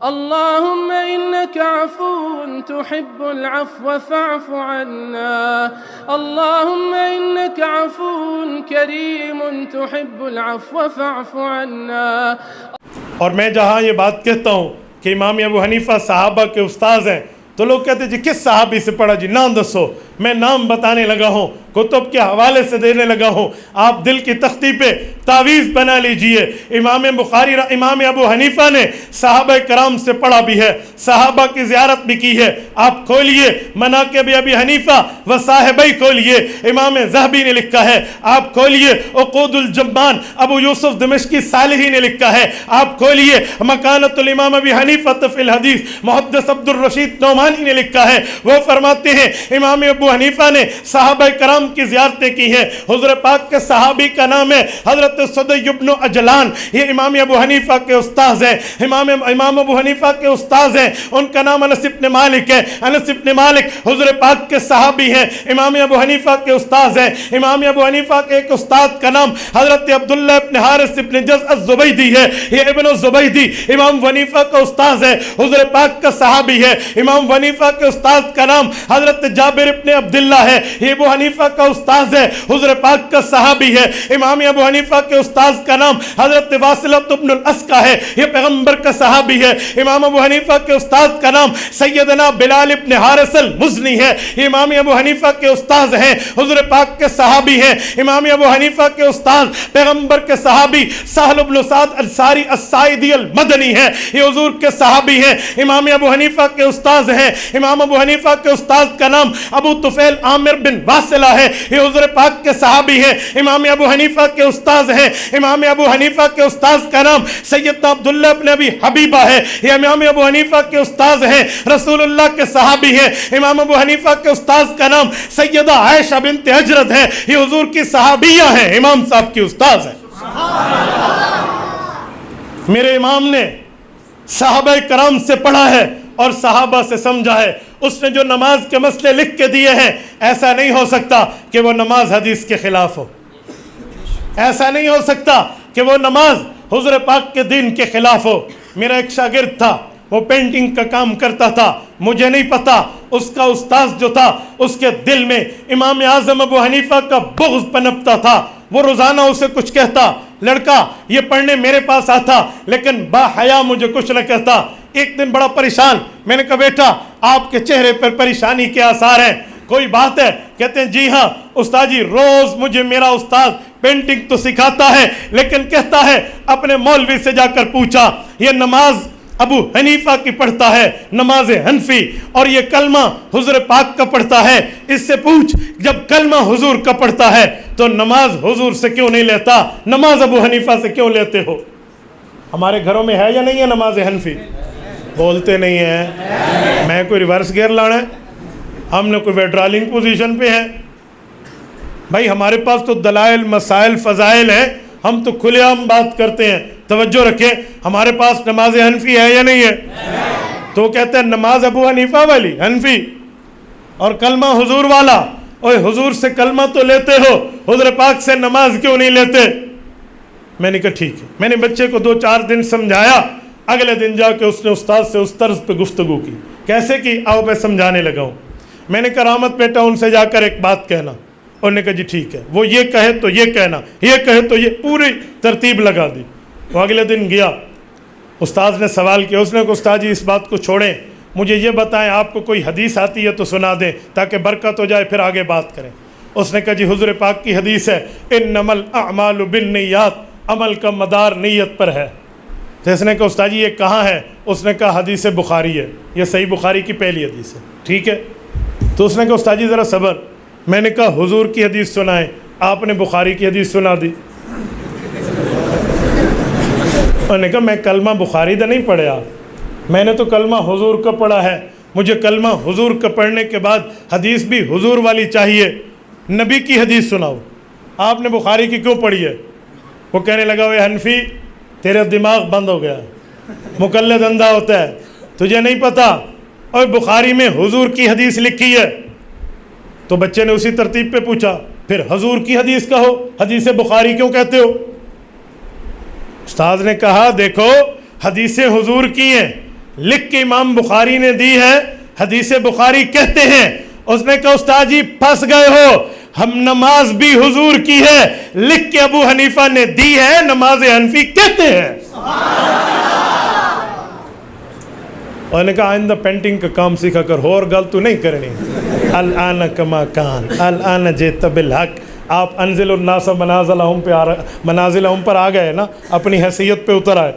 اللهم إنك عفو تحب العفو فاعف عنا. اللهم إنك عفو كريم تحب العفو فاعف عنا. اور میں جہاں یہ بات کہتا ہوں کہ امام ابو حنیفہ صحابہ کے استاذ ہیں تو لوگ کہتے ہیں جی کس صحابی سے پڑھا جی نام دسو. میں نام بتانے لگا ہوں, کتب کے حوالے سے دینے لگا ہوں. آپ دل کی تختی پہ تعویذ بنا لیجئے. امام ابو حنیفہ نے صحابہ کرام سے پڑھا بھی ہے, صحابہ کی زیارت بھی کی ہے. آپ کھولیے مناقب ابی حنیفہ و صاحبی کھولیے, امام ذہبی نے لکھا ہے. آپ کھولیے عقود الجبان ابو یوسف دمشقی صالحی نے لکھا ہے. آپ کھولیے مکانۃ الامام ابی حنیفہ فی الحدیث محدث عبد الرشید نعمانی نے لکھا ہے. وہ فرماتے ہیں امام ابو حنیفہ نے صحابہ کرام کی زیارتیں کی ہیں. حضور پاک کے صحابی کا نام ہے حضرت صدی بن عجلان, یہ امام ابو حنیفہ کے استاذ ہیں. امام ابو حنیفہ کے استاذ ہیں, ان کا نام انس بن مالک ہے. انس بن مالک حضور پاک کے صحابی ہیں, امام ابو حنیفہ کے استاذ ہیں. امام ابو حنیفہ کے ایک استاد کا نام حضرت عبداللہ بن حارث بن جز الزبیدی ہے, یہ ابن الزبیدی امام حنیفہ کا استاذ ہے, حضور پاک کا صحابی ہے. امام حنیفہ کے استاد کا نام حضرت جابر بن عبداللہ ہے, یہ ابو حنیفہ کا استاذ ہے, حضور پاک کا صحابی ہے. امام ابو حنیفہ کے استاذ کا نام حضرت واصلۃ بن الاسقع ہے, یہ پیغمبر کا صحابی ہے. امام ابو حنیفہ کے استاد کا نام سیدنا بلال بن حارث المزنی ہے, یہ امام ابو حنیفہ کے استاذ ہیں, حضور پاک کے صحابی ہیں. امام ابو حنیفہ کے استاذ پیغمبر کے صحابی سہل بن سعد انصاری الساعدی المدنی ہے, یہ حضور کے صحابی ہیں. امام ابو حنیفہ کے استاذ ہیں. امام ابو حنیفہ کے استاد کا نام ابو طفیل عامر بن واصلہ ہے, یہ حضور پاک کے صحابی ہیں. امام ابو حنیفہ کے استاذ ہیں. امام ابو حنیفہ کے استاذ کا نام سیدنا عبداللہ بن ابی حبیبہ ہے, یہ امام ابو حنیفہ کے استاذ ہیں, رسول اللہ کے صحابی ہیں. امام ابو حنیفہ کے استاذ کا نام سیدہ عائشہ بنت حجرت ہے, یہ حضور کی صحابیہ ہیں, امام صاحب کی استاذ ہیں. میرے امام نے صحابہ کرام سے پڑھا ہے اور صحابہ سے سمجھا ہے. اس نے جو نماز کے مسئلے لکھ کے دیے ہیں, ایسا نہیں ہو سکتا کہ وہ نماز حدیث کے خلاف ہو, ایسا نہیں ہو سکتا کہ وہ نماز حضور پاک کے دین کے خلاف ہو. میرا ایک شاگرد تھا, وہ پینٹنگ کا کام کرتا تھا, مجھے نہیں پتا اس کا استاذ جو تھا اس کے دل میں امام اعظم ابو حنیفہ کا بغض پنپتا تھا. وہ روزانہ اسے کچھ کہتا, لڑکا یہ پڑھنے میرے پاس آتا لیکن با حیا مجھے کچھ نہ کہتا. ایک دن بڑا پریشان, میں نے کہا بیٹا آپ کے چہرے پر پریشانی کے آثار ہیں, کوئی بات ہے؟ کہتے ہیں جی ہاں استاد جی, روز مجھے میرا استاد پینٹنگ تو سکھاتا ہے لیکن کہتا ہے اپنے مولوی سے جا کر پوچھا, یہ نماز ابو حنیفہ کی پڑھتا ہے, نماز حنفی, اور یہ کلمہ حضور پاک کا پڑھتا ہے. اس سے پوچھ جب کلمہ حضور کا پڑھتا ہے تو نماز حضور سے کیوں نہیں لیتا, نماز ابو حنیفہ سے کیوں لیتے ہو؟ ہمارے گھروں میں ہے یا نہیں ہے نماز حنفی؟ بولتے نہیں ہیں. میں کوئی ریورس گیئر لانا ہے, ہم نے کوئی ویڈرالنگ پوزیشن پہ ہے؟ بھائی ہمارے پاس تو دلائل مسائل فضائل ہیں, ہم تو کھلے عام بات کرتے ہیں. توجہ رکھیں, ہمارے پاس نماز حنفی ہے یا نہیں ہے؟ تو کہتے ہیں نماز ابو حنیفہ والی حنفی اور کلمہ حضور والا. اوے حضور سے کلمہ تو لیتے ہو, حضور پاک سے نماز کیوں نہیں لیتے؟ میں نے کہا ٹھیک ہے. میں نے بچے کو 2-4 دن سمجھایا, اگلے دن جا کے اس نے استاد سے اس طرز پہ گفتگو کی. کیسے کی؟ آؤ میں سمجھانے لگا ہوں. میں نے کہا رحمت بیٹا ان سے جا کر ایک بات کہنا. انہوں نے کہا جی ٹھیک ہے. وہ یہ کہے تو یہ کہنا, یہ کہے تو یہ, پوری ترتیب لگا دی. وہ اگلے دن گیا, استاد نے سوال کیا. اس نے کہا استاد جی اس بات کو چھوڑیں, مجھے یہ بتائیں آپ کو کوئی حدیث آتی ہے تو سنا دیں تاکہ برکت ہو جائے, پھر آگے بات کریں. اس نے کہا جی حضور پاک کی حدیث ہے انما الاعمال بالنیات, عمل کا مدار نیت پر ہے. تو اس نے کہا استاد جی یہ کہاں ہے؟ اس نے کہا حدیث بخاری ہے, یہ صحیح بخاری کی پہلی حدیث ہے. ٹھیک ہے. تو اس نے کہا استاد جی ذرا صبر. میں نے کہا حضور کی حدیث سنائیں. آپ نے بخاری کی حدیث سنا دی. انہوں نے کہا میں کلمہ بخاری دا نہیں پڑھا, میں نے تو کلمہ حضور کا پڑھا ہے. مجھے کلمہ حضور کا پڑھنے کے بعد حدیث بھی حضور والی چاہیے, نبی کی حدیث سناؤ. آپ نے بخاری کی کیوں پڑھی ہے؟ وہ کہنے لگا وہ حنفی تیرا دماغ بند ہو گیا, مقلد اندھا ہوتا ہے, تجھے نہیں پتا, اور بخاری میں حضور کی حدیث لکھی ہے. تو بچے نے اسی ترتیب پہ پوچھا پھر حضور کی حدیث کہو, حدیث بخاری کیوں کہتے ہو؟ استاد نے کہا دیکھو حدیثیں حضور کی ہیں لکھ کے امام بخاری نے دی ہے. حدیث بخاری کہتے ہیں اس نے کہا استاد جی پھنس گئے ہو, ہم نماز بھی حضور کی ہے لکھ کے ابو حنیفہ نے دی ہے, نماز حنفی کہتے ہیں. اور نے کہا آئندہ پینٹنگ کا کام سیکھا کر, اور گل تو نہیں کرنی. الان کما کان الان جئت بالحق. آپ انزل الناس منازلہم پر آ گئے نا, اپنی حیثیت پہ اتر آئے.